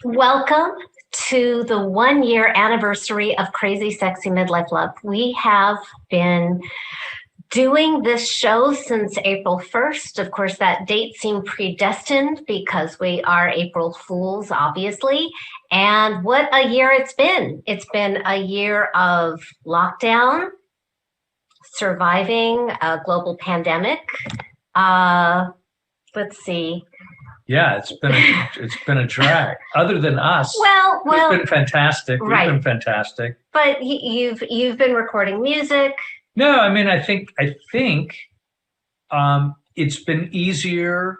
Welcome to the 1-year anniversary of Crazy Sexy Midlife Love. We have been doing this show since April 1st. Of course, that date seemed predestined because we are April Fools, obviously. And what a year it's been. It's been a year of lockdown, surviving a global pandemic. Let's see. Yeah, it's been a drag. Other than us, Well, it's been fantastic. right. We've been fantastic. But you've been recording music. No, I mean, I think it's been easier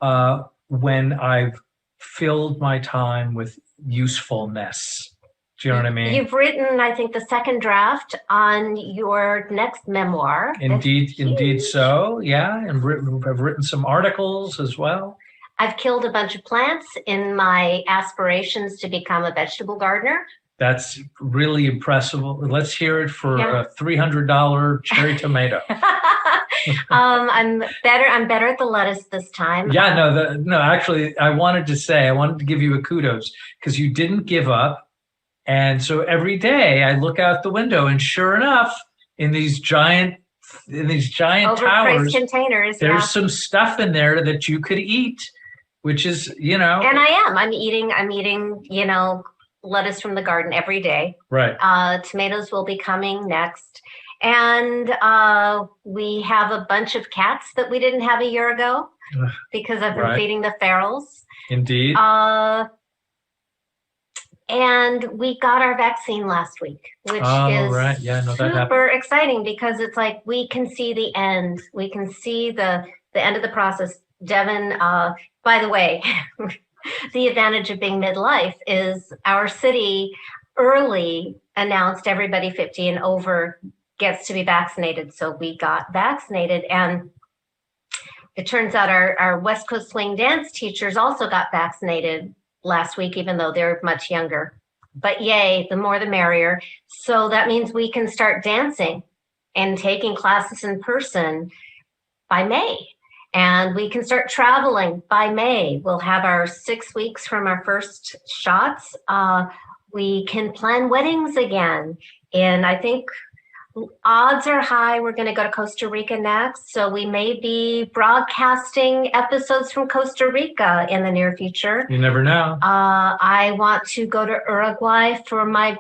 when I've filled my time with usefulness. Do you know what I mean? You've written, I think, the second draft on your next memoir. Indeed so. Yeah, and I've written some articles as well. I've killed a bunch of plants in my aspirations to become a vegetable gardener. That's really impressive. Let's hear it for a $300 cherry tomato. I'm better at the lettuce this time. Yeah, no. Actually, I wanted to give you a kudos because you didn't give up, and so every day I look out the window, and sure enough, in these giant towers, containers, there's some stuff in there that you could eat, which is, And I'm eating, lettuce from the garden every day. Right. Tomatoes will be coming next. And we have a bunch of cats that we didn't have a year ago because I've been feeding the ferals. Indeed. And we got our vaccine last week, which is super exciting because it's like we can see the end. We can see the end of the process. Devin, by the way, the advantage of being midlife is our city early announced everybody 50 and over gets to be vaccinated. So we got vaccinated, and it turns out our West Coast swing dance teachers also got vaccinated last week, even though they're much younger. But yay, the more the merrier. So that means we can start dancing and taking classes in person by May. And we can start traveling by May. We'll have our 6 weeks from our first shots. We can plan weddings again. And I think odds are high we're going to go to Costa Rica next. So we may be broadcasting episodes from Costa Rica in the near future. You never know. I want to go to Uruguay for my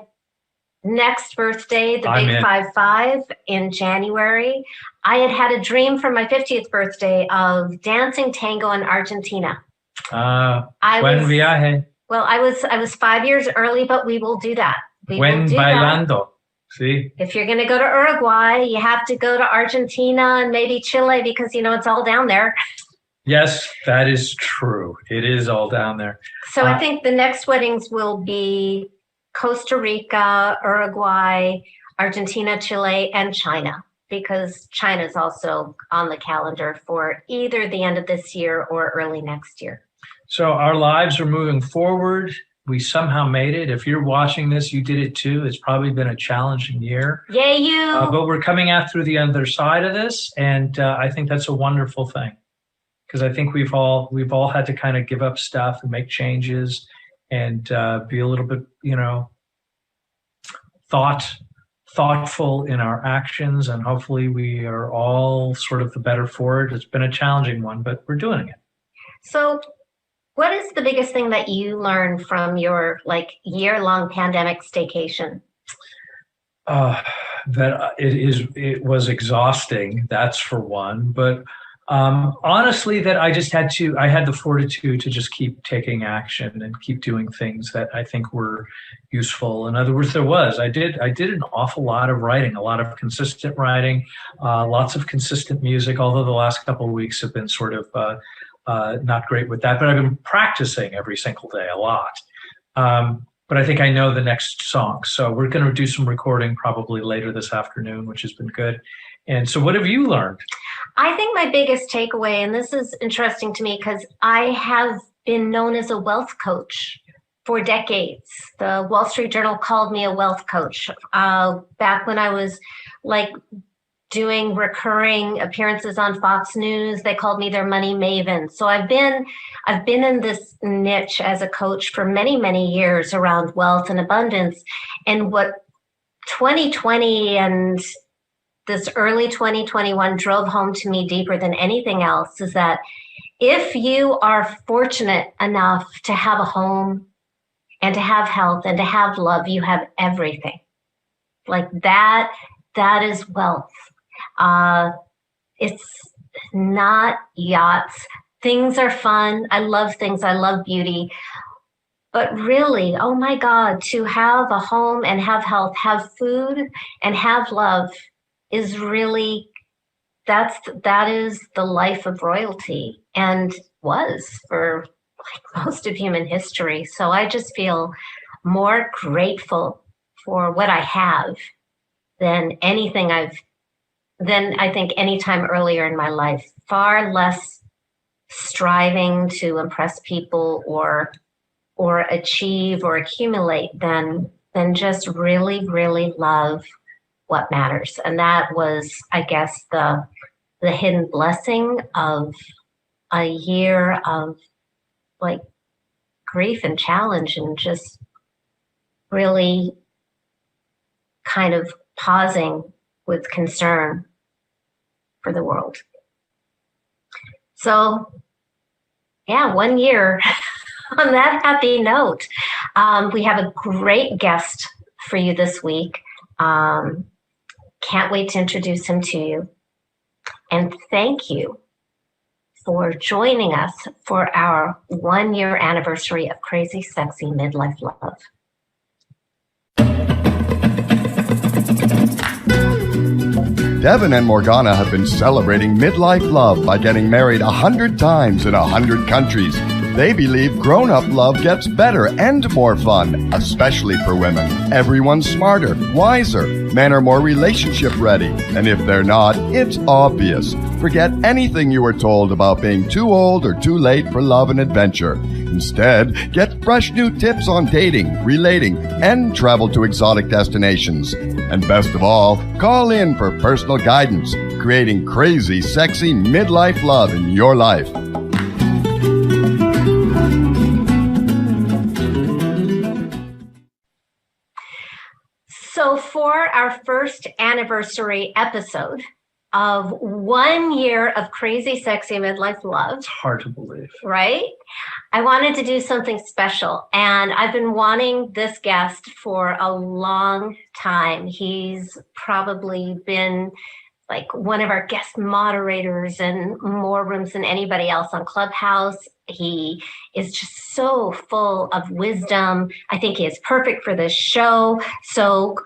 next birthday, the big 5-5 in January. I had a dream for my 50th birthday of dancing tango in Argentina. Buen viaje. Well, I was 5 years early, but we will do that. Buen bailando. See? If you're going to go to Uruguay, you have to go to Argentina and maybe Chile because, it's all down there. Yes, that is true. It is all down there. So I think the next weddings will be Costa Rica, Uruguay, Argentina, Chile, and China, because China is also on the calendar for either the end of this year or early next year. So our lives are moving forward. We somehow made it. If you're watching this, you did it too. It's probably been a challenging year. Yay, you! But we're coming out through the other side of this, and I think that's a wonderful thing, because I think we've all had to kind of give up stuff and make changes and be a little bit, thoughtful in our actions, and hopefully we are all sort of the better for it. It's been a challenging one, but we're doing it. So what is the biggest thing that you learned from your year-long pandemic staycation? That it was exhausting, that's for one, but honestly, that I had the fortitude to just keep taking action and keep doing things that I think were useful. In other words, I did an awful lot of writing, a lot of consistent writing, lots of consistent music, although the last couple of weeks have been sort of not great with that, but I've been practicing every single day a lot. But I think I know the next song. So we're going to do some recording probably later this afternoon, which has been good. And so what have you learned? I think my biggest takeaway, and this is interesting to me because I have been known as a wealth coach for decades. The Wall Street Journal called me a wealth coach back when I was doing recurring appearances on Fox News. They called me their money maven. So I've been in this niche as a coach for many, many years around wealth and abundance. And what 2020 and this early 2021 drove home to me deeper than anything else is that if you are fortunate enough to have a home and to have health and to have love, you have everything. Like that is wealth. It's not yachts. Things are fun. I love things. I love beauty. But really, oh my God, to have a home and have health, have food and have love is really, that is the life of royalty and was for like most of human history. So I just feel more grateful for what I have than I think any time earlier in my life. Far less striving to impress people or achieve or accumulate than just really, really love what matters. And that was, I guess, the hidden blessing of a year of like grief and challenge and just really kind of pausing with concern for the world. So yeah, 1 year. On that happy note, we have a great guest for you this week. Can't wait to introduce him to you. And thank you for joining us for our 1 year anniversary of Crazy Sexy Midlife Love. Devin and Morgana have been celebrating midlife love by getting married 100 times in 100 countries. They believe grown-up love gets better and more fun, especially for women. Everyone's smarter, wiser. Men are more relationship ready. And if they're not, it's obvious. Forget anything you were told about being too old or too late for love and adventure. Instead, get fresh new tips on dating, relating, and travel to exotic destinations. And best of all, call in for personal guidance, creating crazy, sexy midlife love in your life. So for our first anniversary episode of 1 year of Crazy Sexy Midlife Love. It's hard to believe. Right? I wanted to do something special, and I've been wanting this guest for a long time. He's probably been like one of our guest moderators in more rooms than anybody else on Clubhouse. He is just so full of wisdom. I think he is perfect for this show. So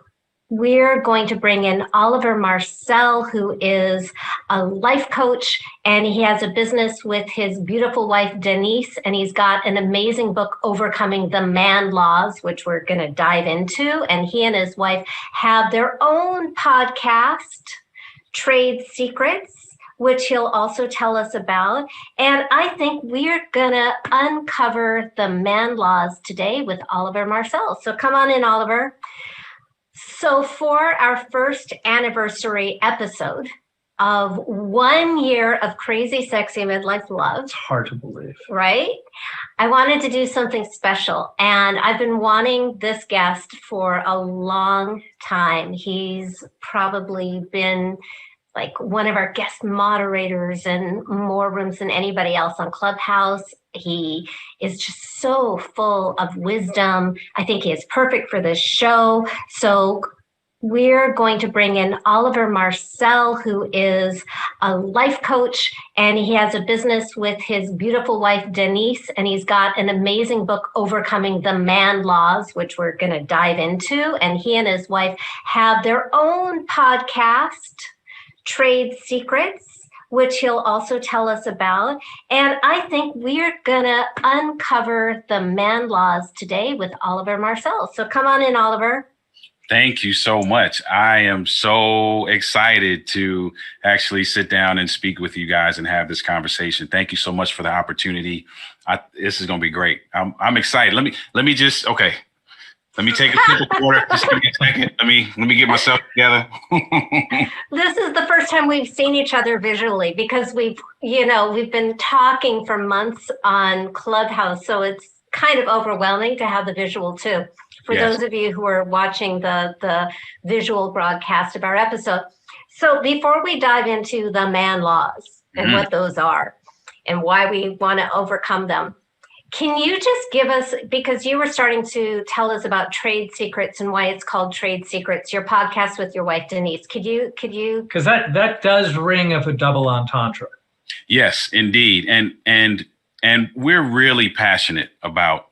we're going to bring in Oliver Marcel, who is a life coach, and he has a business with his beautiful wife, Denise, and he's got an amazing book, Overcoming the Man Laws, which we're going to dive into. And he and his wife have their own podcast, Trade Secrets, which he'll also tell us about. And I think we're going to uncover the man laws today with Oliver Marcel. So come on in, Oliver. So for our first anniversary episode of 1 year of Crazy Sexy Midlife Love. It's hard to believe. Right? I wanted to do something special, and I've been wanting this guest for a long time. He's probably been like one of our guest moderators in more rooms than anybody else on Clubhouse. He is just so full of wisdom. I think he is perfect for this show. So we're going to bring in Oliver Marcel, who is a life coach, and he has a business with his beautiful wife, Denise, and he's got an amazing book, Overcoming the Man Laws, which we're going to dive into. And he and his wife have their own podcast, Trade Secrets, which he'll also tell us about. And I think we're going to uncover the man laws today with Oliver Marcel. So come on in, Oliver. Thank you so much. I am so excited to actually sit down and speak with you guys and have this conversation. Thank you so much for the opportunity. This is going to be great. I'm excited. Let me just, okay. Let me take a sip of water. Just give me a second. Let me get myself together. This is the first time we've seen each other visually because we've been talking for months on Clubhouse. So it's kind of overwhelming to have the visual too. For those of you who are watching the visual broadcast of our episode. So before we dive into the man laws and what those are and why we want to overcome them, can you just give us, because you were starting to tell us about trade secrets and why it's called Trade Secrets, your podcast with your wife, Denise. Could you? Because that does ring of a double entendre. Yes, indeed. And we're really passionate about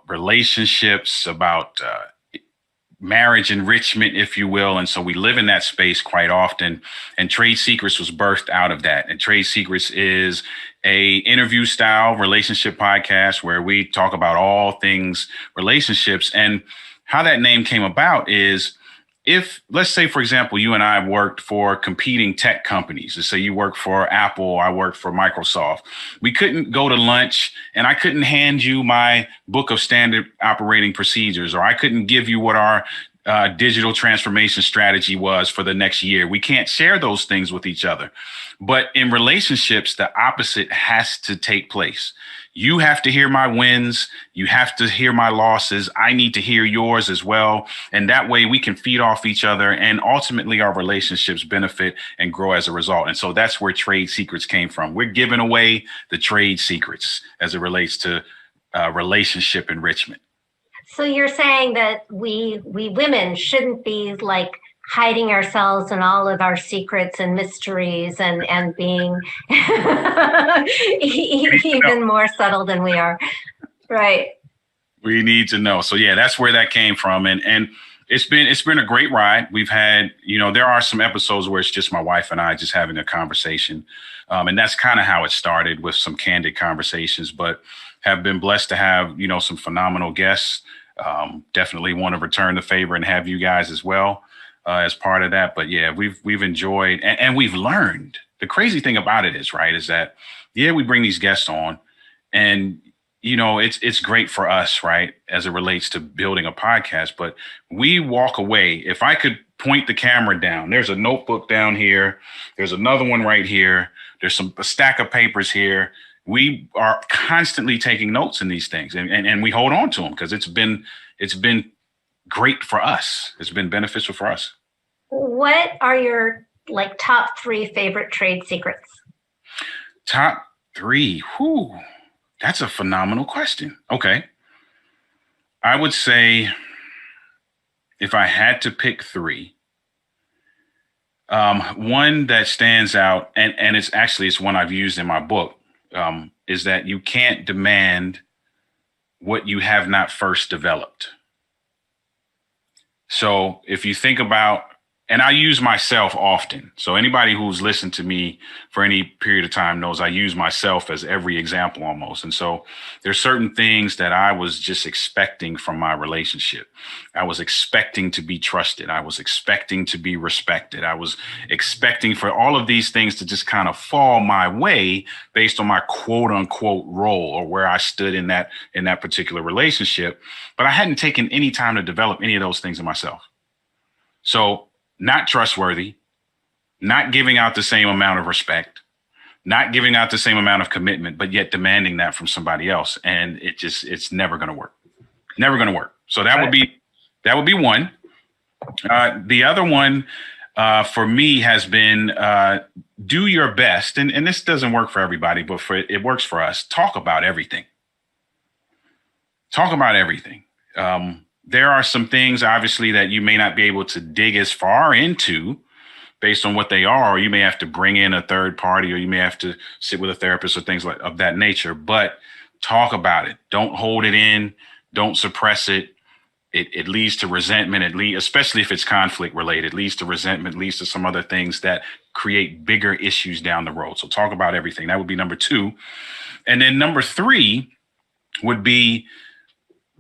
relationships, about marriage enrichment, if you will. And so we live in that space quite often. And Trade Secrets was birthed out of that. And Trade Secrets is a interview style relationship podcast where we talk about all things relationships. And how that name came about is, if, let's say, for example, you and I worked for competing tech companies. Let's say you work for Apple, I work for Microsoft. We couldn't go to lunch and I couldn't hand you my book of standard operating procedures, or I couldn't give you what our digital transformation strategy was for the next year. We can't share those things with each other. But in relationships, the opposite has to take place. You have to hear my wins. You have to hear my losses. I need to hear yours as well. And that way we can feed off each other, and ultimately our relationships benefit and grow as a result. And so that's where Trade Secrets came from. We're giving away the trade secrets as it relates to relationship enrichment. So you're saying that we women shouldn't be like hiding ourselves and all of our secrets and mysteries and being even more subtle than we are. Right. We need to know. So yeah, that's where that came from. And it's been a great ride. We've had, there are some episodes where it's just my wife and I just having a conversation. And that's kind of how it started, with some candid conversations, but have been blessed to have, some phenomenal guests. Definitely want to return the favor and have you guys as well. As part of that. But yeah, we've enjoyed and we've learned. The crazy thing about it is, right, is that, we bring these guests on and, it's great for us, right, as it relates to building a podcast. But we walk away. If I could point the camera down, there's a notebook down here. There's another one right here. There's a stack of papers here. We are constantly taking notes in these things and we hold on to them because it's been great for us. It's been beneficial for us. What are your top 3 favorite trade secrets? Top 3. Whew, that's a phenomenal question. Okay. I would say if I had to pick 3, one that stands out, and it's one I've used in my book, is that you can't demand what you have not first developed. So if you think about, and I use myself often. So anybody who's listened to me for any period of time knows I use myself as every example almost. And so there's certain things that I was just expecting from my relationship. I was expecting to be trusted. I was expecting to be respected. I was expecting for all of these things to just kind of fall my way based on my quote unquote role or where I stood in that particular relationship. But I hadn't taken any time to develop any of those things in myself. So not trustworthy, not giving out the same amount of respect, not giving out the same amount of commitment, but yet demanding that from somebody else. And it's never going to work. Never going to work. So that would be one. The other one for me has been do your best. And this doesn't work for everybody, but it works for us. Talk about everything. Talk about everything. There are some things, obviously, that you may not be able to dig as far into based on what they are, or you may have to bring in a third party, or you may have to sit with a therapist or things of that nature. But talk about it. Don't hold it in. Don't suppress it. It leads to resentment, especially if it's conflict related, leads to resentment, leads to some other things that create bigger issues down the road. So talk about everything. That would be number 2. And then number 3 would be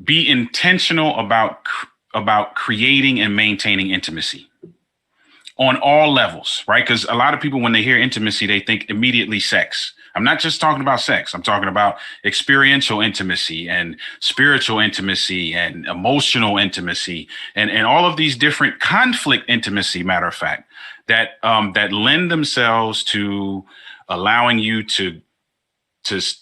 intentional about creating and maintaining intimacy on all levels, right? Because a lot of people, when they hear intimacy, they think immediately sex. I'm not just talking about sex. I'm talking about experiential intimacy and spiritual intimacy and emotional intimacy and all of these different conflict intimacy, matter of fact, that lend themselves to allowing you to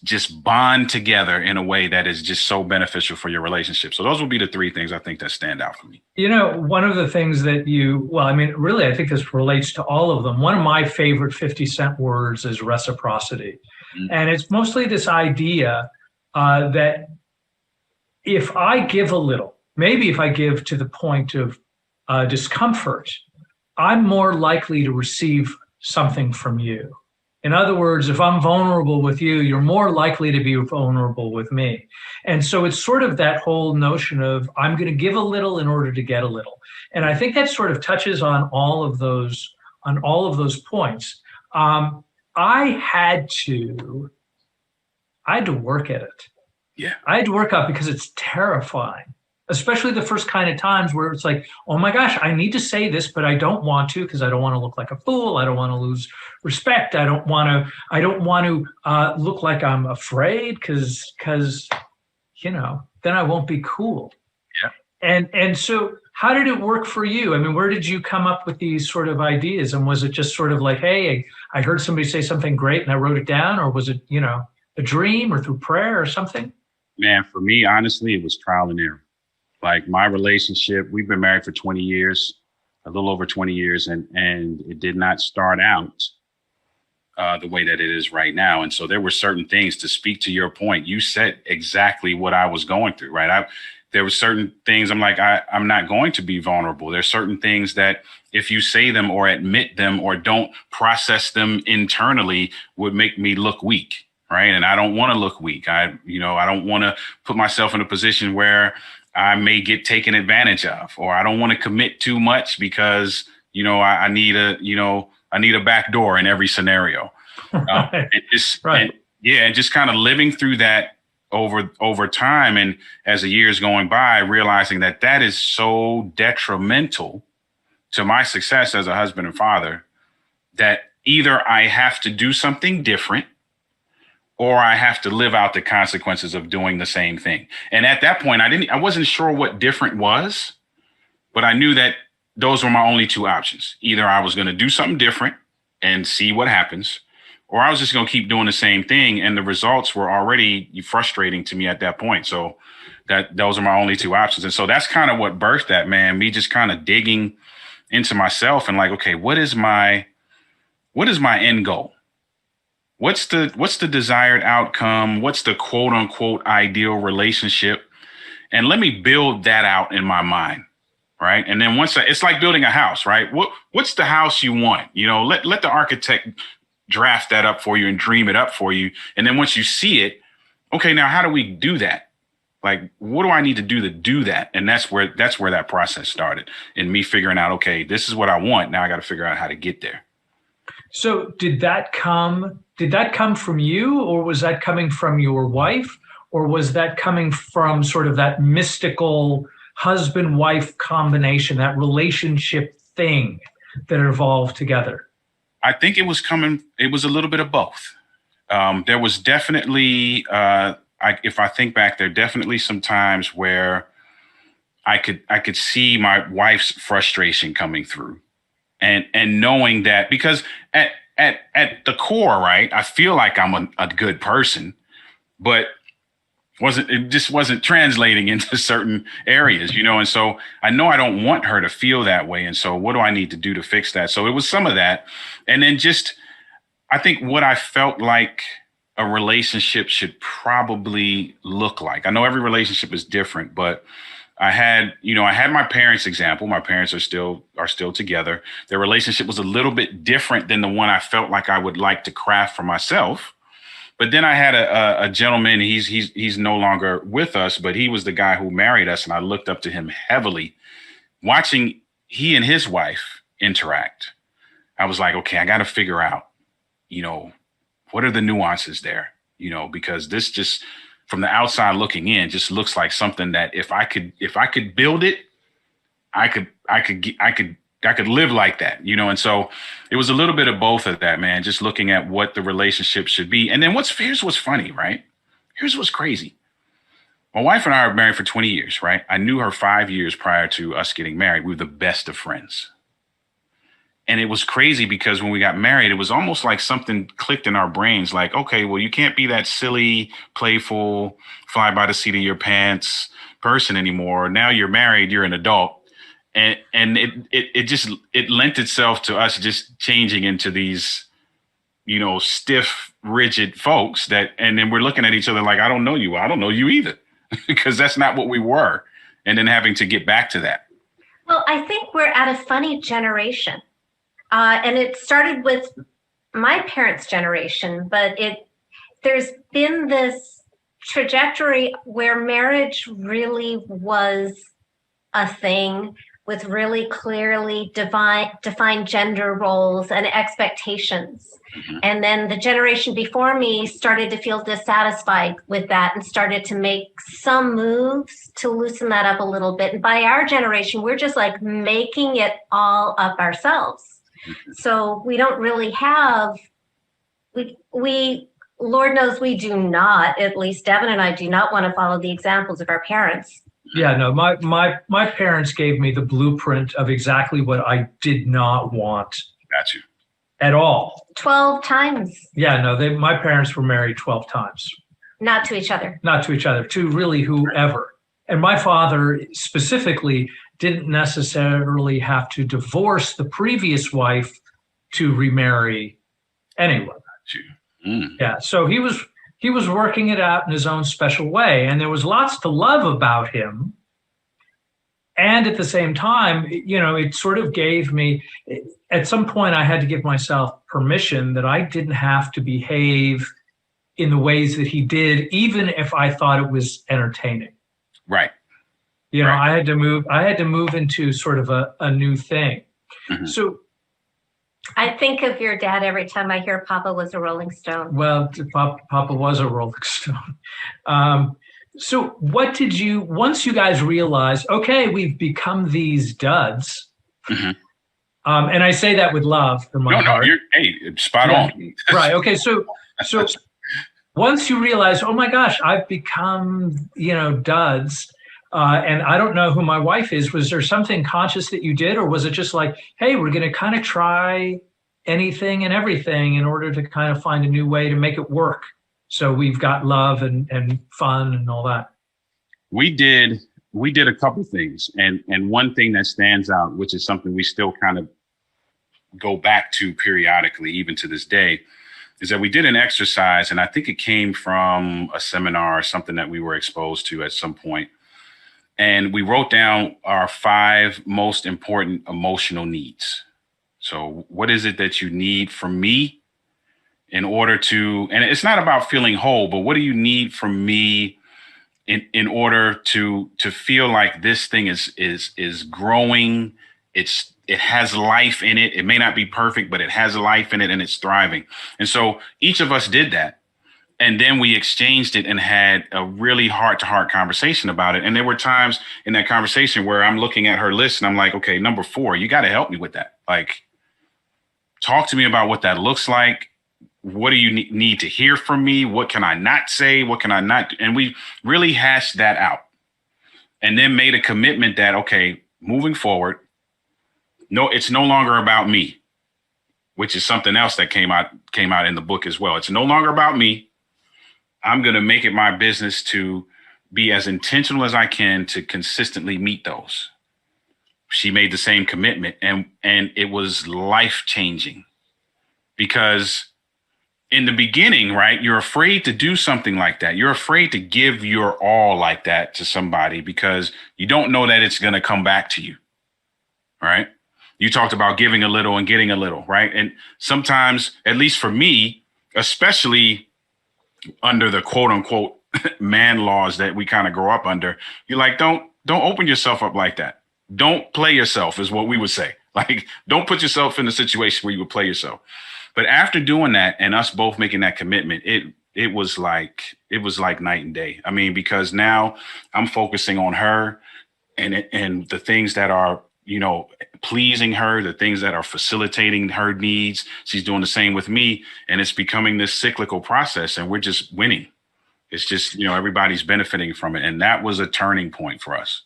just bond together in a way that is just so beneficial for your relationship. So those will be the three things I think that stand out for me. You know, one of the things that really, I think this relates to all of them. One of my favorite 50 Cent words is reciprocity. Mm-hmm. And it's mostly this idea that if I give a little, maybe if I give to the point of discomfort, I'm more likely to receive something from you. In other words, if I'm vulnerable with you, you're more likely to be vulnerable with me. And so it's sort of that whole notion of I'm going to give a little in order to get a little. And I think that sort of touches on all of those points. I had to work at it. Yeah. I had to work out because it's terrifying. Especially the first kind of times where it's like, oh my gosh, I need to say this, but I don't want to because I don't want to look like a fool. I don't want to lose respect. I don't want to look like I'm afraid because then I won't be cool. Yeah. And so how did it work for you? I mean, where did you come up with these sort of ideas? And was it just sort of like, hey, I heard somebody say something great and I wrote it down, or was it, a dream or through prayer or something? Man, for me, honestly, it was trial and error. Like my relationship, we've been married for 20 years, a little over 20 years, and it did not start out the way that it is right now. And so there were certain things, to speak to your point. You said exactly what I was going through, right? There were certain things I'm like, I'm not going to be vulnerable. There's certain things that if you say them or admit them or don't process them internally would make me look weak, right? And I don't want to look weak. I don't want to put myself in a position where I may get taken advantage of, or I don't want to commit too much because, I need a back door in every scenario. Right. And just kind of living through that over time. And as the years going by, realizing that is so detrimental to my success as a husband and father that either I have to do something different or I have to live out the consequences of doing the same thing. And at that point, I wasn't sure what different was, but I knew that those were my only two options. Either I was going to do something different and see what happens, or I was just going to keep doing the same thing. And the results were already frustrating to me at that point. So those are my only two options. And so that's kind of what birthed that, man, me just kind of digging into myself and like, okay, what is my end goal? What's the desired outcome? What's the quote unquote ideal relationship? And let me build that out in my mind. Right. And then it's like building a house, right? What's the house you want? Let the architect draft that up for you and dream it up for you. And then once you see it, okay, now how do we do that? Like, what do I need to do that? And that's where that process started, and me figuring out, okay, this is what I want. Now I got to figure out how to get there. So did that come from you, or was that coming from your wife, or was that coming from sort of that mystical husband-wife combination, that relationship thing that evolved together? I think it was a little bit of both. There was definitely, if I think back, there are definitely some times where I could see my wife's frustration coming through. And knowing that, because at the core, right, I feel like I'm a good person, but it just wasn't translating into certain areas, and so I know I don't want her to feel that way. And so what do I need to do to fix that? So it was some of that. And then just, I think what I felt like a relationship should probably look like. I know every relationship is different, but I had my parents' example. My parents are still together. Their relationship was a little bit different than the one I felt like I would like to craft for myself. But then I had a gentleman. He's no longer with us, but he was the guy who married us, and I looked up to him heavily. Watching he and his wife interact, I was like, okay, I got to figure out, what are the nuances there? Because this just, from the outside looking in, just looks like something that if I could build it, I could live like that, and so it was a little bit of both of that, man, just looking at what the relationship should be. And then here's what's funny, right? Here's what's crazy. My wife and I are married for 20 years, right? I knew her 5 years prior to us getting married. We were the best of friends. And it was crazy because when we got married, it was almost like something clicked in our brains. Like, okay, well, you can't be that silly, playful, fly by the seat of your pants person anymore. Now you're married, you're an adult. And it lent itself to us just changing into these, stiff, rigid folks and then we're looking at each other like, I don't know you. I don't know you either, because that's not what we were. And then having to get back to that. Well, I think we're at a funny generation. And it started with my parents' generation, but there's been this trajectory where marriage really was a thing with really clearly defined gender roles and expectations. Mm-hmm. And then the generation before me started to feel dissatisfied with that and started to make some moves to loosen that up a little bit. And by our generation, we're just like making it all up ourselves. So we don't really have, we Lord knows we do not, at least Devin and I do not want to follow the examples of our parents. Yeah, no, my parents gave me the blueprint of exactly what I did not want. Got you. At all. 12 times. Yeah, no, my parents were married 12 times. Not to each other. Not to each other, to really whoever. And my father specifically didn't necessarily have to divorce the previous wife to remarry anyone. Yeah, so he was working it out in his own special way, and there was lots to love about him. And at the same time, it sort of gave me, at some point I had to give myself permission that I didn't have to behave in the ways that he did, even if I thought it was entertaining. Right. I had to move into sort of a new thing. Mm-hmm. So I think of your dad every time I hear Papa was a Rolling Stone. Well, Papa was a Rolling Stone. So what did once you guys realized, okay, we've become these duds, mm-hmm. And I say that with love in my heart. You're spot on. Right. Okay. So once you realize, oh my gosh, I've become, duds, and I don't know who my wife is. Was there something conscious that you did, or was it just like, hey, we're going to kind of try anything and everything in order to kind of find a new way to make it work? So we've got love and fun and all that. We did a couple things. And one thing that stands out, which is something we still kind of go back to periodically, even to this day, is that we did an exercise. And I think it came from a seminar or something that we were exposed to at some point. And we wrote down our 5 most important emotional needs. So what is it that you need from me in order to, and it's not about feeling whole, but what do you need from me in order to feel like this thing is growing? It has life in it. It may not be perfect, but it has life in it and it's thriving. And so each of us did that. And then we exchanged it and had a really heart-to-heart conversation about it. And there were times in that conversation where I'm looking at her list and I'm like, okay, number 4, you got to help me with that. Like, talk to me about what that looks like. What do you need to hear from me? What can I not say? What can I not do? And we really hashed that out and then made a commitment that, okay, moving forward, no, it's no longer about me, which is something else that came out in the book as well. It's no longer about me. I'm going to make it my business to be as intentional as I can to consistently meet those. She made the same commitment, and it was life-changing because in the beginning, right, you're afraid to do something like that. You're afraid to give your all like that to somebody because you don't know that it's going to come back to you, right? You talked about giving a little and getting a little, right? And sometimes, at least for me, especially under the quote unquote man laws that we kind of grow up under, you're like, don't open yourself up like that. Don't play yourself is what we would say. Like, don't put yourself in a situation where you would play yourself. But after doing that and us both making that commitment, it was like night and day. I mean, because now I'm focusing on her and the things that are pleasing her, the things that are facilitating her needs. She's doing the same with me. And it's becoming this cyclical process, and we're just winning. It's just, everybody's benefiting from it. And that was a turning point for us.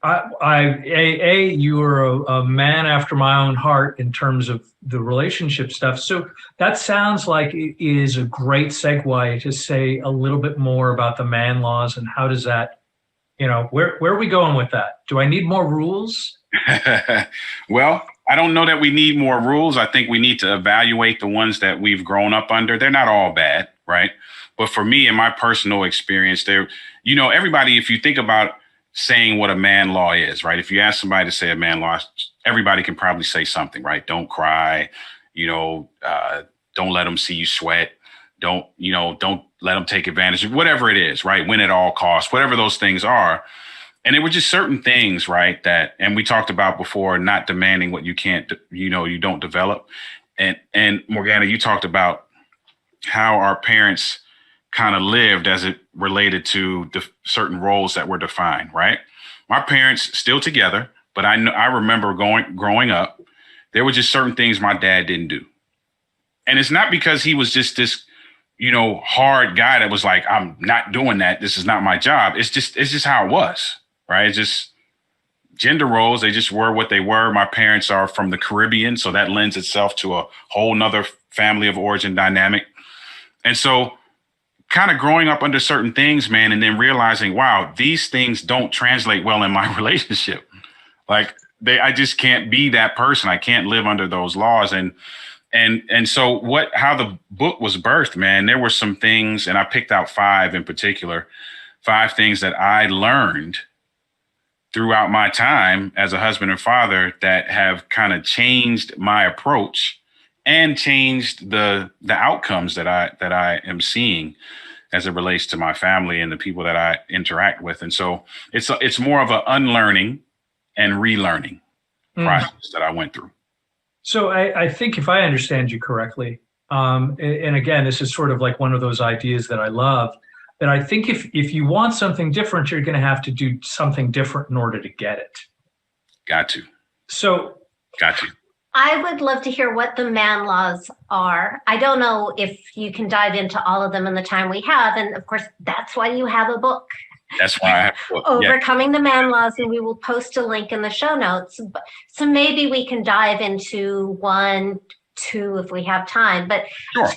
You are a man after my own heart in terms of the relationship stuff. So that sounds like it is a great segue to say a little bit more about the man laws and how does that, where are we going with that? Do I need more rules? Well, I don't know that we need more rules. I think we need to evaluate the ones that we've grown up under. They're not all bad, right? But for me, in my personal experience, everybody, if you think about saying what a man law is, right? If you ask somebody to say a man law, everybody can probably say something, right? Don't cry, don't let them see you sweat. Don't let them take advantage of whatever it is, right? Win at all costs, whatever those things are. And it were just certain things, right? And we talked about before, not demanding what you can't, you don't develop. And Morgana, you talked about how our parents kind of lived as it related to the certain roles that were defined, right? My parents still together, but I remember growing up, there were just certain things my dad didn't do. And it's not because he was just this, hard guy that was like, I'm not doing that. This is not my job. It's just how it was, right? It's just gender roles. They just were what they were. My parents are from the Caribbean, so that lends itself to a whole nother family of origin dynamic. And so kind of growing up under certain things, man, and then realizing, wow, these things don't translate well in my relationship. Like I just can't be that person. I can't live under those laws. And so how the book was birthed, man, there were some things, and I picked out 5 in particular, 5 things that I learned throughout my time as a husband and father that have kind of changed my approach and changed the outcomes that I am seeing as it relates to my family and the people that I interact with. And so it's more of an unlearning and relearning process that I went through. So I think if I understand you correctly, and again, this is sort of like one of those ideas that I love, that I think if you want something different, you're going to have to do something different in order to get it. Got to. I would love to hear what the man laws are. I don't know if you can dive into all of them in the time we have. And of course, that's why you have a book. That's why I have a book. Overcoming the Man Laws, and we will post a link in the show notes. So maybe we can dive into 1, 2 if we have time. But sure.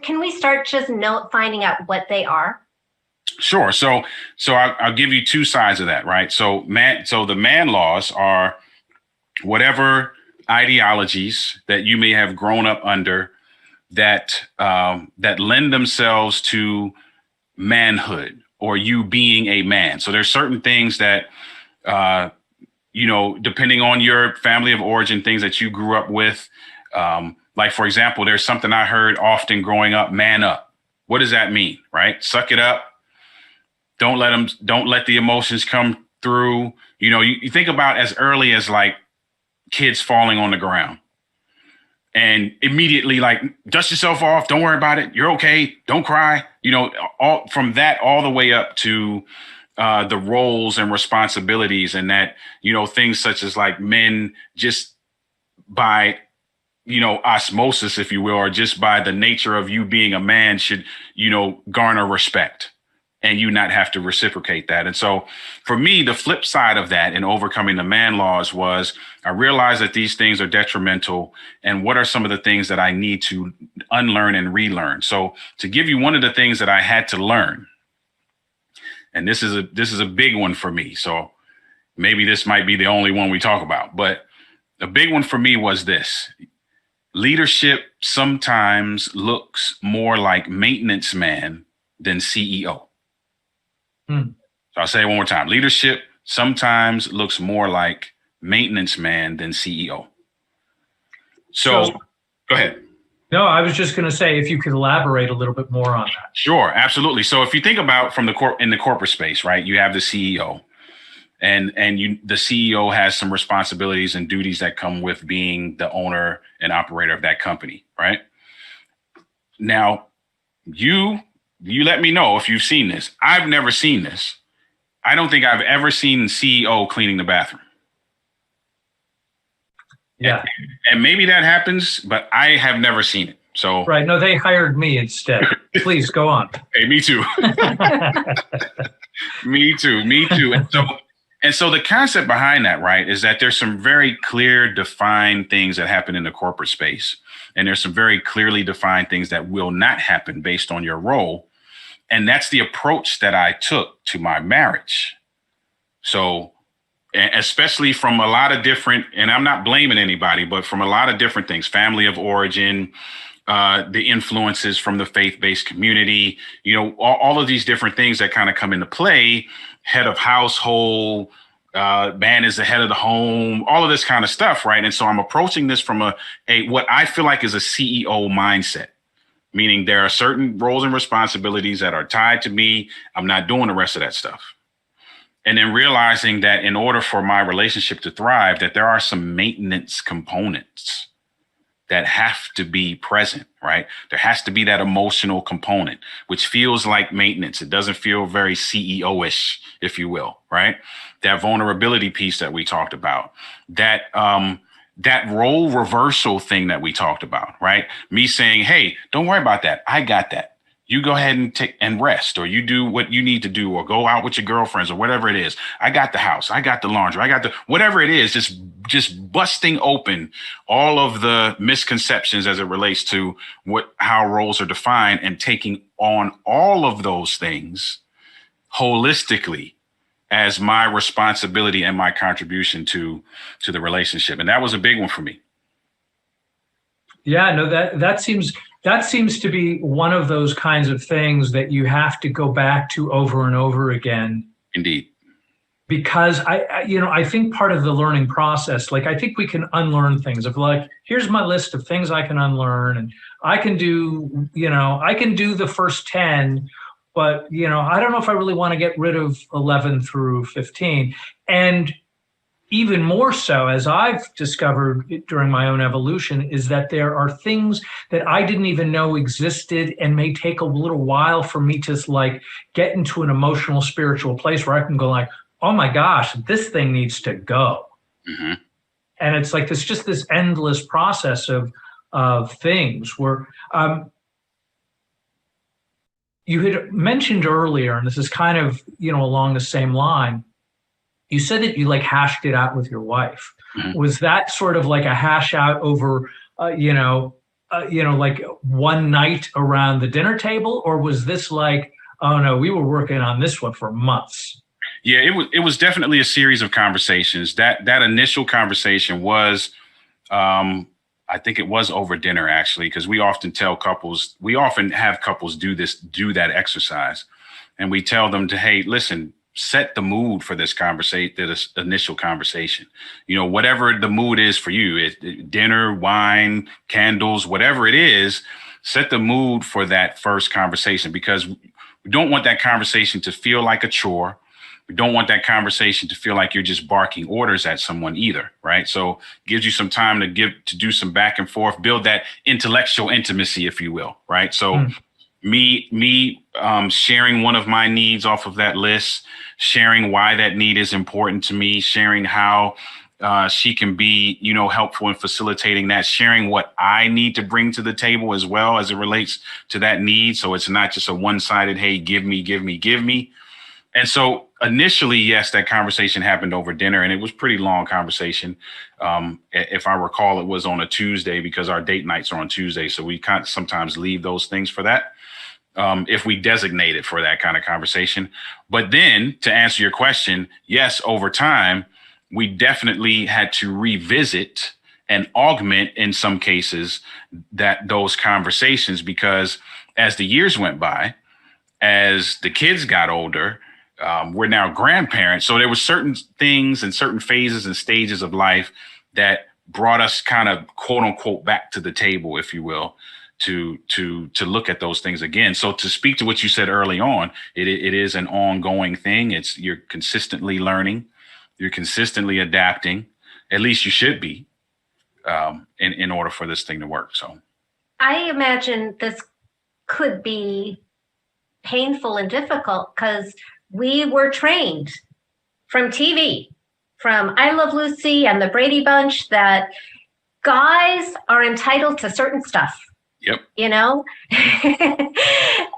Can we start just finding out what they are? Sure. So I'll give you 2 sides of that, right? So the man laws are whatever ideologies that you may have grown up under that lend themselves to manhood or you being a man. So there's certain things that, depending on your family of origin, things that you grew up with. Like, for example, there's something I heard often growing up, man up. What does that mean, right? Suck it up. Don't let the emotions come through. You think about as early as like kids falling on the ground and immediately like dust yourself off. Don't worry about it. You're okay. Don't cry. All from that all the way up to the roles and responsibilities, and that, things such as like men just by, osmosis, if you will, or just by the nature of you being a man should, garner respect and you not have to reciprocate that. And so for me, the flip side of that in overcoming the man laws was I realized that these things are detrimental. And what are some of the things that I need to unlearn and relearn? So to give you one of the things that I had to learn, and this is a big one for me. So maybe this might be the only one we talk about, but a big one for me was this. Leadership sometimes looks more like maintenance man than CEO. So I'll say it one more time. Leadership sometimes looks more like maintenance man than CEO. So go ahead. No, I was just going to say, if you could elaborate a little bit more on that. Sure, absolutely. So if you think about from in the corporate space, right, you have the CEO, and the CEO has some responsibilities and duties that come with being the owner and operator of that company, right? Now, you let me know if you've seen this. I've never seen this. I don't think I've ever seen the CEO cleaning the bathroom. Yeah. And maybe that happens, but I have never seen it. So right. No, they hired me instead. Please go on. Hey, me too. Me too. And so the concept behind that, right, is that there's some very clear, defined things that happen in the corporate space. And there's some very clearly defined things that will not happen based on your role. And that's the approach that I took to my marriage. So, especially from a lot of different, and I'm not blaming anybody, but from a lot of different things, family of origin, the influences from the faith-based community, all of these different things that kind of come into play, head of household, man is the head of the home, all of this kind of stuff, right? And so I'm approaching this from what I feel like is a CEO mindset, meaning there are certain roles and responsibilities that are tied to me. I'm not doing the rest of that stuff. And then realizing that in order for my relationship to thrive, that there are some maintenance components that have to be present, right? There has to be that emotional component, which feels like maintenance. It doesn't feel very CEO-ish, if you will, right? That vulnerability piece that we talked about, that role reversal thing that we talked about, right? Me saying, hey, don't worry about that. I got that. You go ahead and take and rest, or you do what you need to do, or go out with your girlfriends, or whatever it is. I got the house. I got the laundry. I got whatever it is, just busting open all of the misconceptions as it relates to how roles are defined, and taking on all of those things holistically as my responsibility and my contribution to the relationship. And that was a big one for me. Yeah, no, that seems to be one of those kinds of things that you have to go back to over and over again. Indeed. Because I think part of the learning process, like, I think we can unlearn things of like, here's my list of things I can unlearn, and I can do the first 10, but I don't know if I really want to get rid of 11 through 15. And even more so, as I've discovered during my own evolution, is that there are things that I didn't even know existed, and may take a little while for me to like get into an emotional, spiritual place where I can go like, oh my gosh, this thing needs to go. Mm-hmm. And it's like this endless process of things where you had mentioned earlier, and this is kind of along the same line. You said that you like hashed it out with your wife. Mm-hmm. Was that sort of like a hash out over, like one night around the dinner table, or was this like, oh no, we were working on this one for months? Yeah, it was definitely a series of conversations. That initial conversation was, I think it was over dinner actually, because we often have couples do that exercise, and we tell them to, hey, listen, set the mood for this initial conversation. Whatever the mood is for you, dinner, wine, candles, whatever it is, set the mood for that first conversation, because we don't want that conversation to feel like a chore. We don't want that conversation to feel like you're just barking orders at someone either, right? So it gives you some time to do some back and forth, build that intellectual intimacy, if you will, right? So me sharing one of my needs off of that list, sharing why that need is important to me, sharing how she can be, helpful in facilitating that, sharing what I need to bring to the table as well as it relates to that need. So it's not just a one-sided, hey, give me, give me, give me. And so initially, yes, that conversation happened over dinner, and it was a pretty long conversation. If I recall, it was on a Tuesday, because our date nights are on Tuesday. So we kind of sometimes leave those things for that, if we designate it for that kind of conversation. But then to answer your question, yes, over time, we definitely had to revisit and augment in some cases those conversations, because as the years went by, as the kids got older, we're now grandparents. So there were certain things and certain phases and stages of life that brought us kind of quote unquote back to the table, if you will, to look at those things again. So to speak to what you said early on, it is an ongoing thing. You're consistently learning, you're consistently adapting. At least you should be, in order for this thing to work. So I imagine this could be painful and difficult, because we were trained from TV, from I Love Lucy and the Brady Bunch, that guys are entitled to certain stuff. Yep. You know,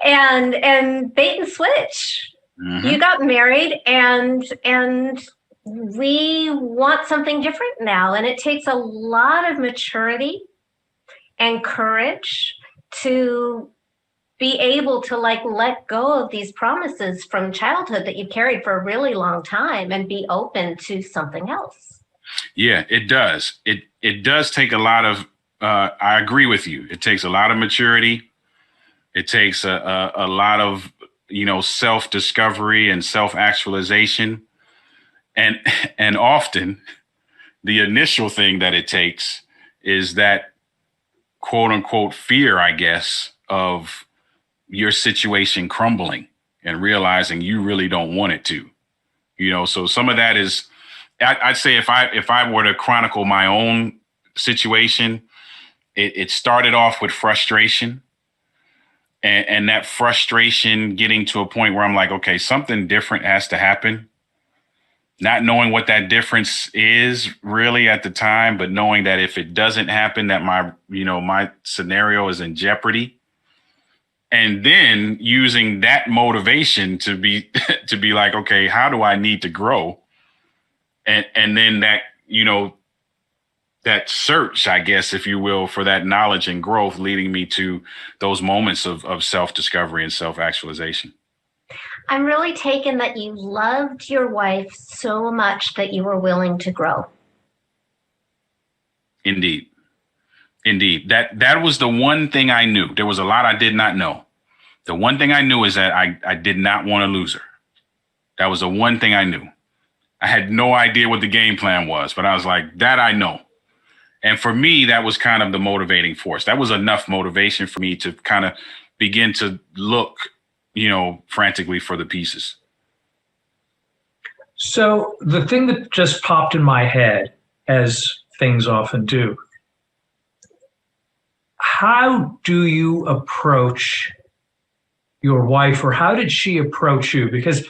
and bait and switch. Mm-hmm. You got married, and we want something different now, and it takes a lot of maturity and courage to be able to like let go of these promises from childhood that you carried for a really long time and be open to something else. Yeah, it does. It does take a lot of, I agree with you. It takes a lot of maturity. It takes a lot of, self-discovery and self-actualization. And often the initial thing that it takes is that quote unquote fear, I guess, of your situation crumbling and realizing you really don't want it to, so some of that is, I'd say if I were to chronicle my own situation, it started off with frustration and that frustration getting to a point where I'm like, okay, something different has to happen. Not knowing what that difference is really at the time, but knowing that if it doesn't happen, that my scenario is in jeopardy. And then using that motivation to be like, okay, how do I need to grow? And then that, that search, I guess, if you will, for that knowledge and growth leading me to those moments of self-discovery and self-actualization. I'm really taken that you loved your wife so much that you were willing to grow. Indeed. That was the one thing I knew. There was a lot I did not know. The one thing I knew is that I did not want to lose her. That was the one thing I knew. I had no idea what the game plan was, but I was like, that I know. And for me, that was kind of the motivating force. That was enough motivation for me to kind of begin to look, frantically for the pieces. So the thing that just popped in my head, as things often do, how do you approach your wife, or how did she approach you? Because,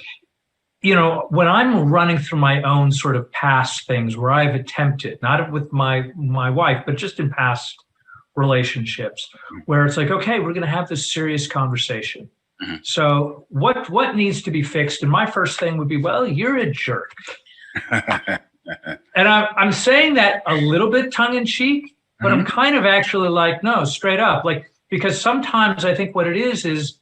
when I'm running through my own sort of past things where I've attempted, not with my wife, but just in past relationships, where it's like, okay, we're going to have this serious conversation. Mm-hmm. So what needs to be fixed? And my first thing would be, well, you're a jerk. And I'm saying that a little bit tongue in cheek, but I'm kind of actually like, no, straight up, like, because sometimes I think what it is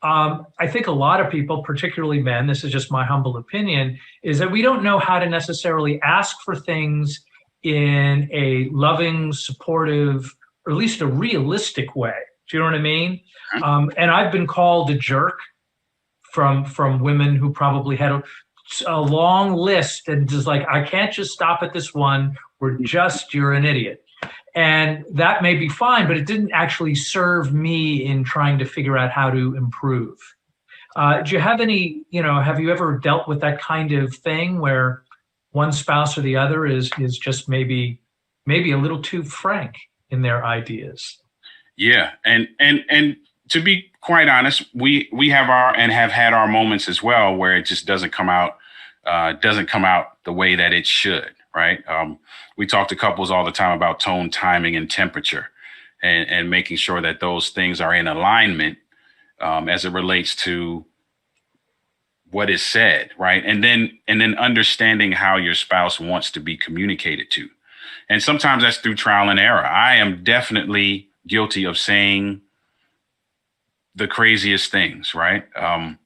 I think a lot of people, particularly men, this is just my humble opinion, is that we don't know how to necessarily ask for things in a loving, supportive, or at least a realistic way. Do you know what I mean? And I've been called a jerk from women who probably had a long list and just like, I can't just stop at this one. You're an idiot. And that may be fine, but it didn't actually serve me in trying to figure out how to improve. Do you have any, have you ever dealt with that kind of thing where one spouse or the other is just maybe a little too frank in their ideas? Yeah. And to be quite honest, we have have had our moments as well where it just doesn't come out the way that it should. Right. We talk to couples all the time about tone, timing, and temperature, and making sure that those things are in alignment as it relates to what is said. Right. And then understanding how your spouse wants to be communicated to. And sometimes that's through trial and error. I am definitely guilty of saying the craziest things. Right. I'm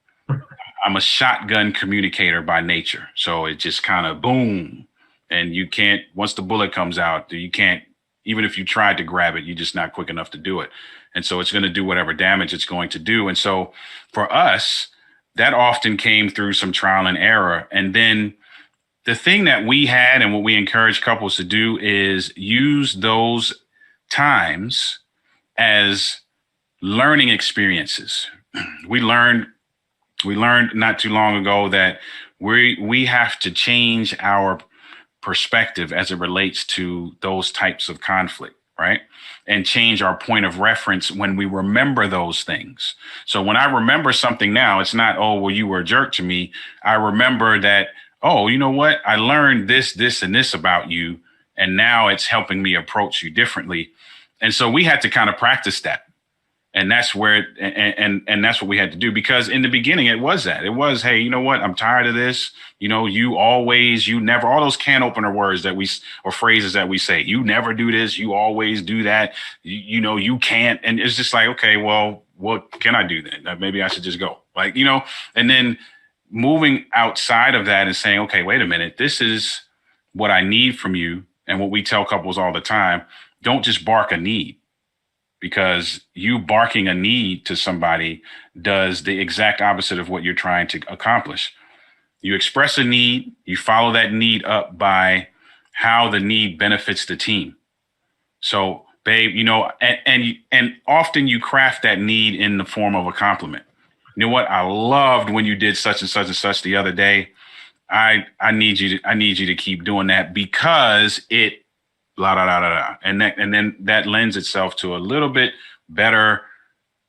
a shotgun communicator by nature. So it just kind of boom. And you can't, once the bullet comes out, you can't, even if you tried to grab it, you're just not quick enough to do it. And so it's going to do whatever damage it's going to do. And so for us, that often came through some trial and error. And then the thing that we had and what we encourage couples to do is use those times as learning experiences. We learned not too long ago that we have to change our perspective as it relates to those types of conflict, right? And change our point of reference when we remember those things. So when I remember something now, it's not, oh, well, you were a jerk to me. I remember that, oh, you know what? I learned this, and this about you. And now it's helping me approach you differently. And so we had to kind of practice that. And that's where, and that's what we had to do, because in the beginning, it was, hey, you know what? I'm tired of this. You know, you always, you never, all those can opener words that or phrases that we say, you never do this. You always do that. You know, you can't. And it's just like, okay, well, what can I do then? Maybe I should just go, like, you know, and then moving outside of that and saying, okay, wait a minute, this is what I need from you. And what we tell couples all the time, don't just bark a need. Because you barking a need to somebody does the exact opposite of what you're trying to accomplish. You express a need, you follow that need up by how the need benefits the team. So, babe, you know, and often you craft that need in the form of a compliment. You know what? I loved when you did such and such and such the other day. I need you to keep doing that because it blah, blah, blah, blah. And then that lends itself to a little bit better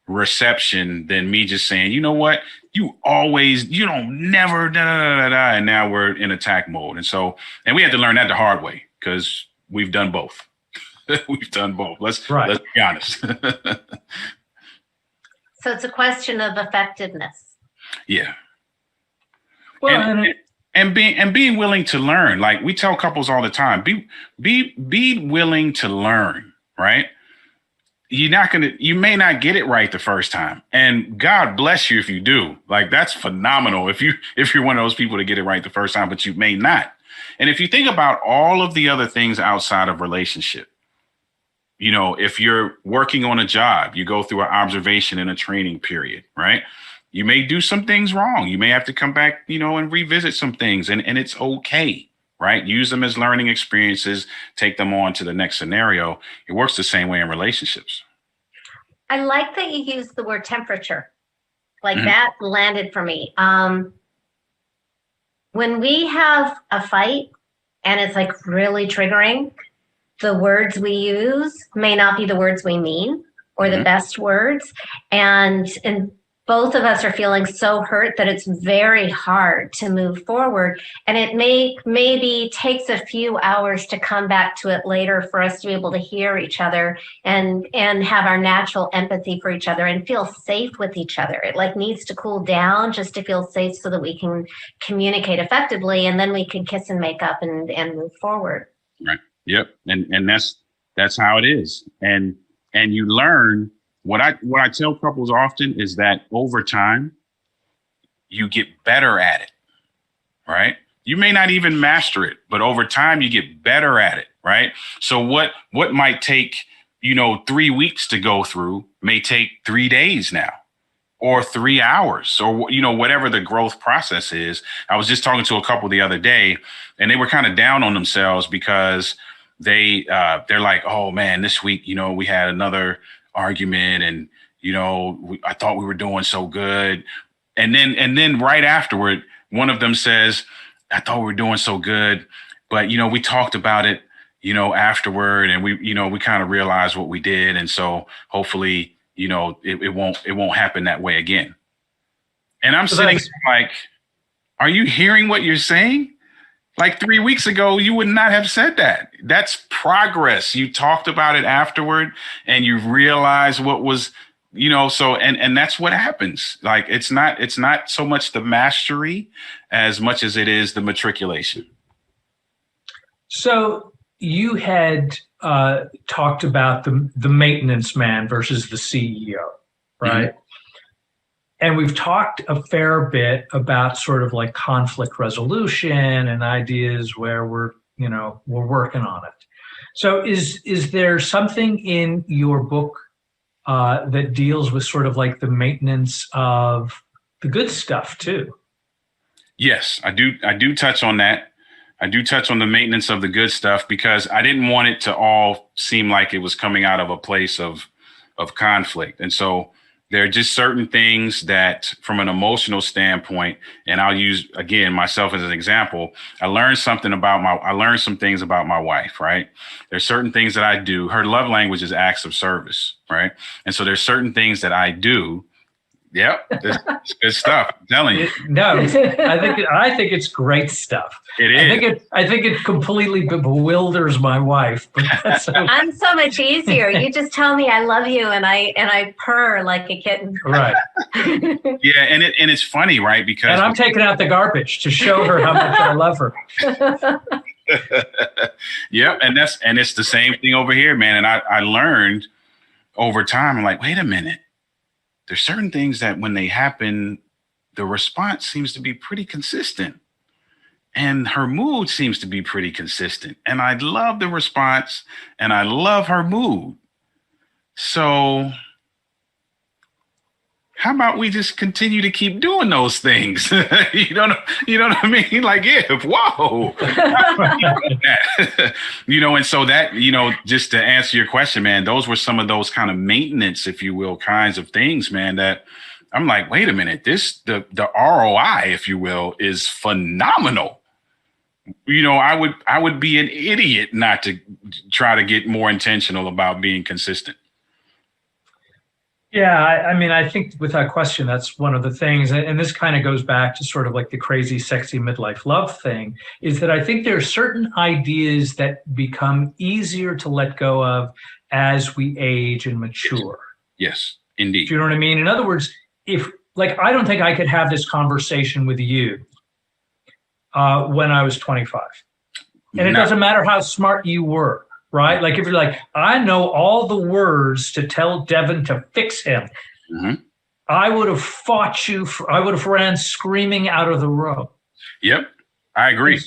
reception than me just saying, you know what, you don't never, da, da, da, da, and now we're in attack mode. And we had to learn that the hard way because we've done both. We've done both. Let's be honest. So it's a question of effectiveness. Yeah. Well, and being willing to learn. Like we tell couples all the time, be willing to learn, right? You may not get it right the first time. And God bless you if you do. Like that's phenomenal if you're one of those people to get it right the first time, but you may not. And if you think about all of the other things outside of relationship, you know, if you're working on a job, you go through an observation and a training period, right? You may do some things wrong. You may have to come back, you know, and revisit some things, and it's okay, right? Use them as learning experiences, take them on to the next scenario. It works the same way in relationships. I like that you used the word temperature. Like that landed for me. When we have a fight and it's like really triggering, the words we use may not be the words we mean or the best words. And both of us are feeling so hurt that it's very hard to move forward. And it maybe takes a few hours to come back to it later for us to be able to hear each other and have our natural empathy for each other and feel safe with each other. It like needs to cool down just to feel safe so that we can communicate effectively, and then we can kiss and make up and move forward. Right. Yep. And that's how it is. And you learn. What I tell couples often is that over time, you get better at it, right? You may not even master it, but over time you get better at it, right? So what might take, 3 weeks to go through may take 3 days now, or 3 hours, or, whatever the growth process is. I was just talking to a couple the other day, and they were kind of down on themselves because they're like, oh man, this week, we had another argument, and I thought we were doing so good, and then right afterward, one of them says, I thought we were doing so good, but we talked about it afterward, and we kind of realized what we did, and so hopefully it won't happen that way again. And I'm sitting like, are you hearing what you're saying? Like 3 weeks ago, you would not have said that. That's progress. You talked about it afterward and you realize what was, so, and that's what happens. Like, it's not so much the mastery as much as it is the matriculation. So you had talked about the maintenance man versus the CEO, right? Mm-hmm. And we've talked a fair bit about sort of like conflict resolution and ideas where we're working on it. So is there something in your book that deals with sort of like the maintenance of the good stuff too? Yes, I do touch on that. I do touch on the maintenance of the good stuff because I didn't want it to all seem like it was coming out of a place of conflict. And so there are just certain things that from an emotional standpoint, and I'll use, again, myself as an example, I learned some things about my wife, right? There's certain things that I do. Her love language is acts of service, right? And so there's certain things that I do Yep, it's good stuff. I'm telling you. No, I think it's great stuff. It is. I think it completely bewilders my wife, but that's okay. I'm so much easier. You just tell me I love you, and I purr like a kitten. Right. Yeah, and it's funny, right? Because I'm taking out the garbage to show her how much I love her. Yep, and it's the same thing over here, man. And I learned over time. I'm like, wait a minute. There's certain things that when they happen, the response seems to be pretty consistent. And her mood seems to be pretty consistent. And I love the response and I love her mood. So how about we just continue to keep doing those things? you know what I mean? Like, yeah, whoa. And so that, just to answer your question, man, those were some of those kind of maintenance, if you will, kinds of things, man, that I'm like, wait a minute, the ROI, if you will, is phenomenal. I would be an idiot not to try to get more intentional about being consistent. Yeah, I think without question, that's one of the things. And this kind of goes back to sort of like the crazy, sexy midlife love thing, is that I think there are certain ideas that become easier to let go of as we age and mature. Yes, indeed. Do you know what I mean? In other words, I don't think I could have this conversation with you when I was 25. And it doesn't matter how smart you were. Right? Like if you're like, I know all the words to tell Devin to fix him, I would have fought you. I would have ran screaming out of the room. Yep, I agree.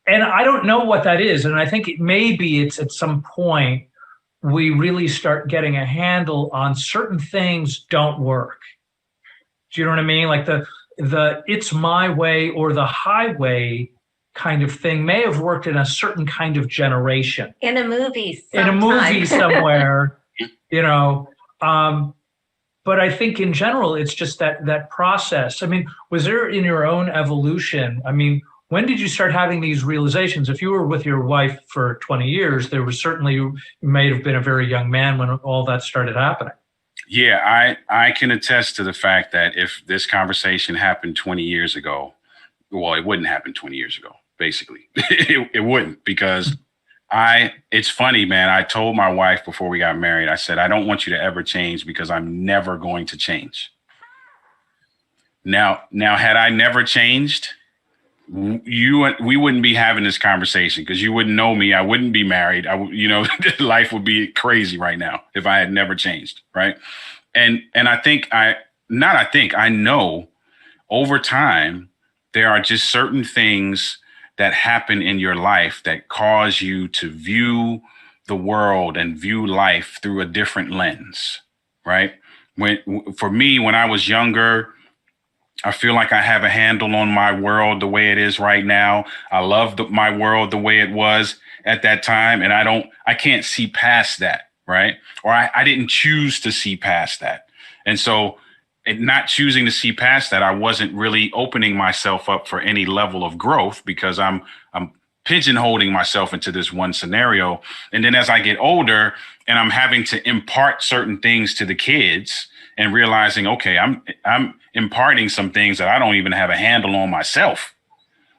And I don't know what that is. And I think it's at some point we really start getting a handle on certain things don't work. Do you know what I mean? Like the it's my way or the highway kind of thing may have worked in a certain kind of generation. In a movie somewhere, but I think in general, it's just that process. I mean, was there in your own evolution, when did you start having these realizations? If you were with your wife for 20 years, there was certainly, you may have been a very young man when all that started happening. Yeah, I can attest to the fact that if this conversation happened 20 years ago, well, it wouldn't happen 20 years ago. Basically, it wouldn't, because it's funny, man. I told my wife before we got married, I said, I don't want you to ever change because I'm never going to change. Now, had I never changed, we wouldn't be having this conversation because you wouldn't know me. I wouldn't be married. Life would be crazy right now if I had never changed. Right. And I know over time, there are just certain things that happen in your life that cause you to view the world and view life through a different lens, right? For me, when I was younger, I feel like I have a handle on my world the way it is right now. I love my world the way it was at that time, and I can't see past that, right? Or I didn't choose to see past that. And so not choosing to see past that, I wasn't really opening myself up for any level of growth because I'm pigeonholing myself into this one scenario. And then as I get older and I'm having to impart certain things to the kids and realizing, okay, I'm imparting some things that I don't even have a handle on myself.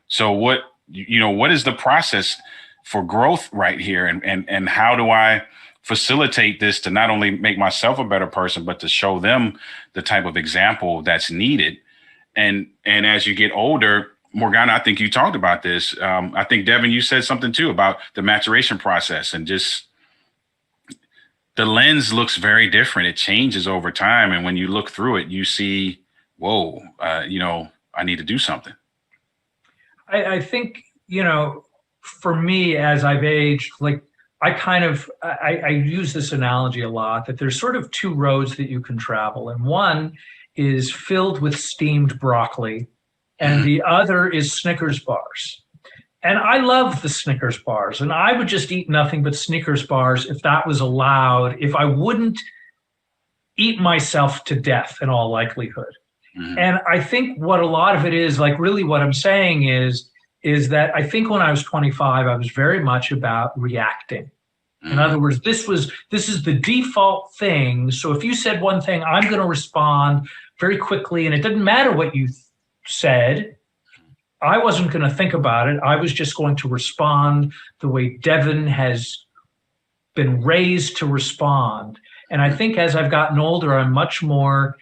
So what is the process for growth right here? And how do I facilitate this to not only make myself a better person, but to show them the type of example that's needed. And as you get older, Morgana, I think you talked about this. I think, Devin, you said something too about the maturation process, and just the lens looks very different. It changes over time. And when you look through it, you see, whoa, I need to do something. I think, for me, as I've aged, like, I use this analogy a lot, that there's sort of two roads that you can travel. And one is filled with steamed broccoli and the other is Snickers bars. And I love the Snickers bars, and I would just eat nothing but Snickers bars if that was allowed, if I wouldn't eat myself to death in all likelihood. And I think what a lot of it is, like, really what I'm saying is that I think when I was 25, I was very much about reacting. In other words, this is the default thing. So if you said one thing, I'm going to respond very quickly, and it doesn't matter what you said. I wasn't going to think about it. I was just going to respond the way Devin has been raised to respond. And I think as I've gotten older, I'm much more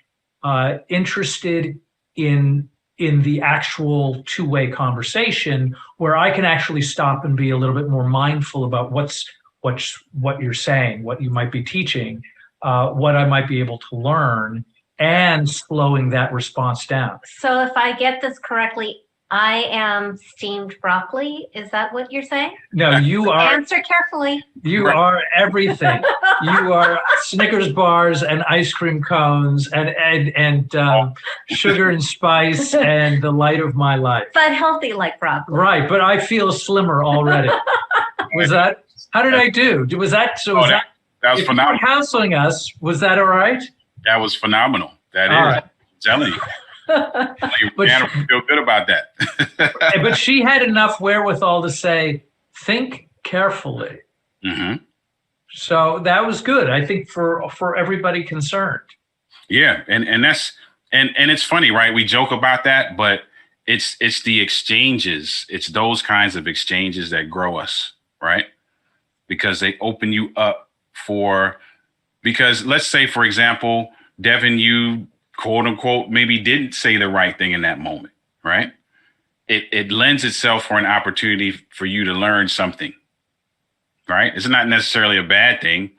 interested in the actual two-way conversation, where I can actually stop and be a little bit more mindful about what you're saying, what you might be teaching, what I might be able to learn, and slowing that response down. So if I get this correctly, I am steamed broccoli. Is that what you're saying? No, you are. Answer carefully. You are everything. You are Snickers bars and ice cream cones and sugar and spice and the light of my life. But healthy like broccoli. Right, but I feel slimmer already. Was that? How did I do? Was that so? Was that was if phenomenal. You were counseling us. Was that all right? That was phenomenal. That All is. right. I'm telling you. But Anna feel good about that. But she had enough wherewithal to say, think carefully. Mm-hmm. So that was good, I think, for everybody concerned. Yeah, and that's and it's funny, right? We joke about that, but it's the exchanges. It's those kinds of exchanges that grow us, right? Because they open you up because let's say, for example, Devin, you quote unquote maybe didn't say the right thing in that moment, right? It lends itself for an opportunity for you to learn something, right? It's not necessarily a bad thing,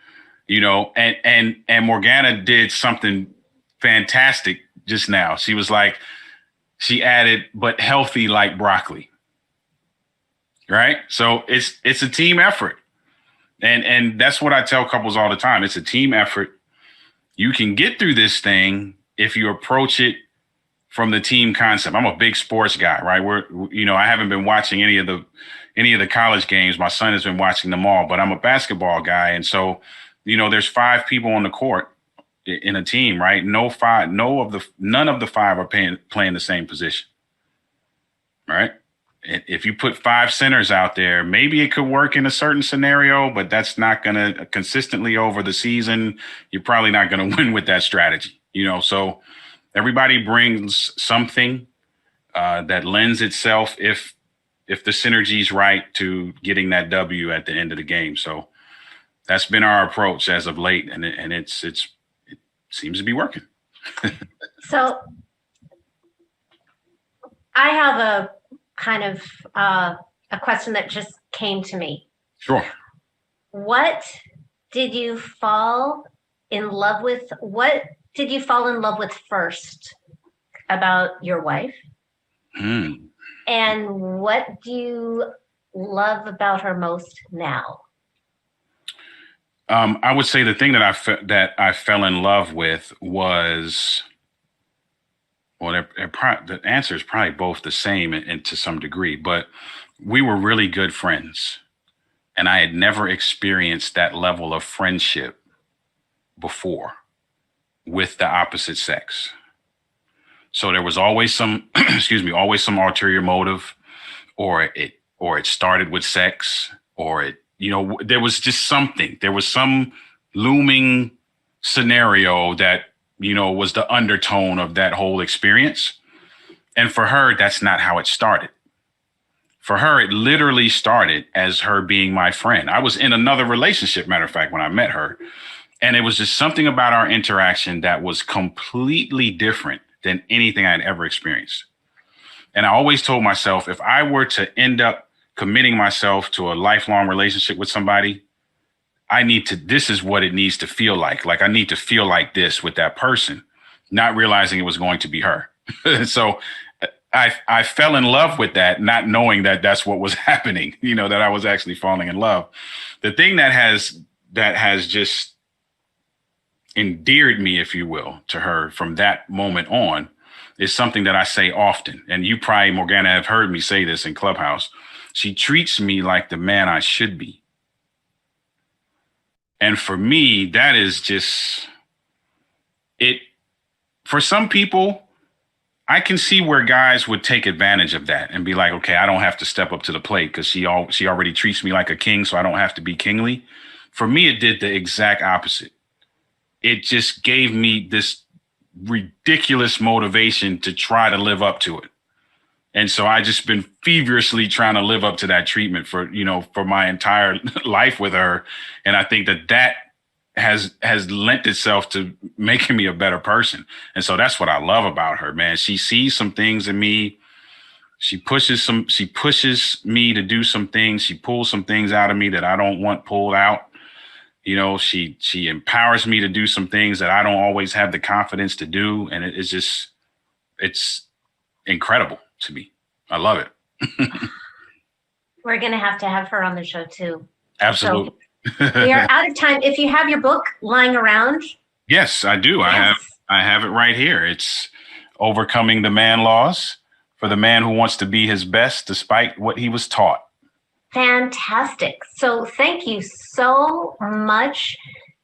and Morgana did something fantastic just now. She was like, she added, but healthy like broccoli, right? So it's a team effort. And that's what I tell couples all the time. It's a team effort. You can get through this thing if you approach it from the team concept. I'm a big sports guy, right? I haven't been watching any of the college games. My son has been watching them all, but I'm a basketball guy. And so, there's 5 people on the court in a team, right? None of the 5 are playing the same position, right? If you put 5 centers out there, maybe it could work in a certain scenario, but that's not going to consistently over the season. You're probably not going to win with that strategy, so everybody brings something that lends itself, if the synergy's right, to getting that W at the end of the game. So that's been our approach as of late, and it seems to be working. So I have a kind of a question that just came to me. Sure. What did you fall in love with? What did you fall in love with first about your wife? And what do you love about her most now? I would say the thing that I fell in love with was, the answer is probably both the same and to some degree, but we were really good friends, and I had never experienced that level of friendship before with the opposite sex. So there was always some, always some ulterior motive, or it started with sex, or there was just something. There was some looming scenario that, was the undertone of that whole experience. And for her, that's not how it started. For her, it literally started as her being my friend. I was in another relationship, matter of fact, when I met her. And it was just something about our interaction that was completely different than anything I'd ever experienced. And I always told myself, if I were to end up committing myself to a lifelong relationship with somebody, this is what it needs to feel like. Like I need to feel like this with that person, not realizing it was going to be her. So I fell in love with that, not knowing that that's what was happening, that I was actually falling in love. The thing that has just endeared me, if you will, to her from that moment on is something that I say often. And you probably, Morgana, have heard me say this in Clubhouse. She treats me like the man I should be. And for me, that is just it. For some people, I can see where guys would take advantage of that and be like, okay, I don't have to step up to the plate because she already treats me like a king, so I don't have to be kingly. For me, it did the exact opposite. It just gave me this ridiculous motivation to try to live up to it. And so I just been feverishly trying to live up to that treatment for my entire life with her. And I think that has lent itself to making me a better person. And so that's what I love about her, man. She sees some things in me. She pushes me to do some things. She pulls some things out of me that I don't want pulled out. She empowers me to do some things that I don't always have the confidence to do. And it's incredible to me. I love it. We're going to have her on the show too. Absolutely. So we are out of time. If you have your book lying around. Yes, I do. Yes. I have it right here. It's Overcoming the Man Laws for the Man Who Wants to Be His Best Despite What He Was Taught. Fantastic. So thank you so much.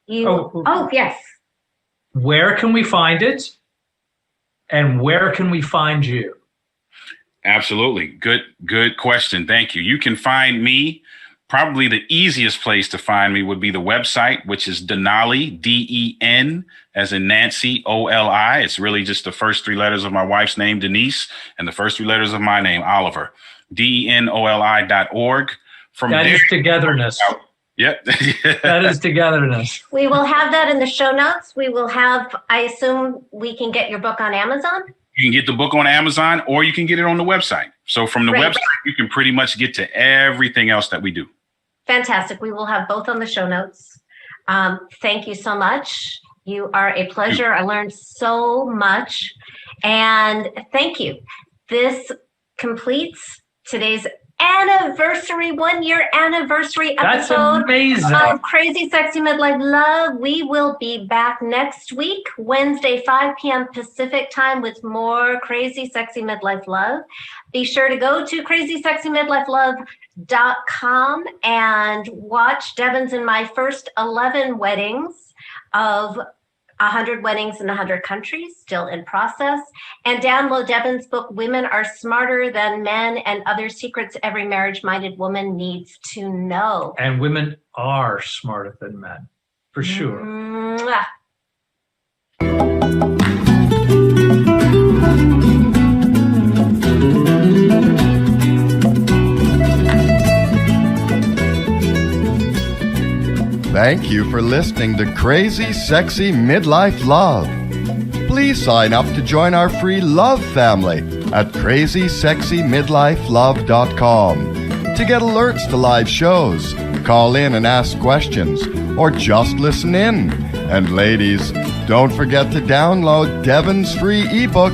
Yes. Where can we find it? And where can we find you? Absolutely. Good question. Thank you. You can find me. Probably the easiest place to find me would be the website, which is Denali, DEN, as in Nancy, OLI. It's really just the first three letters of my wife's name, Denise, and the first three letters of my name, Oliver. DENOLI.org. That is togetherness. Yep. That is togetherness. We will have that in the show notes. We will have, I assume we can get your book on Amazon? You can get the book on Amazon or you can get it on the website. So from the website, you can pretty much get to everything else that we do. Fantastic. We will have both on the show notes. Thank you so much. You are a pleasure. I learned so much. And thank you. This completes today's anniversary, 1 year anniversary episode of Crazy Sexy Midlife Love. We will be back next week, Wednesday, 5 p.m. Pacific time with more Crazy Sexy Midlife Love. Be sure to go to crazysexymidlifelove.com and watch Devin's and my first 11 weddings of 100 weddings in 100 countries, still in process. And download Devin's book, Women Are Smarter Than Men and Other Secrets Every Marriage-Minded Woman Needs to Know. And women are smarter than men, for sure. Mwah. Thank you for listening to Crazy Sexy Midlife Love. Please sign up to join our free love family at crazysexymidlifelove.com to get alerts to live shows, call in and ask questions, or just listen in. And ladies, don't forget to download Devin's free ebook,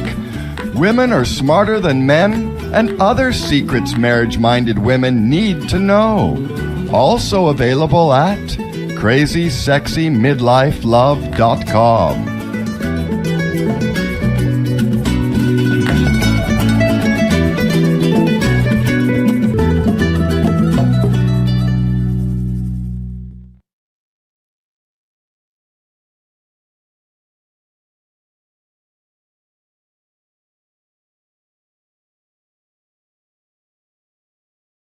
Women Are Smarter Than Men and Other Secrets Marriage-Minded Women Need to Know. Also available at crazysexymidlifelove.com.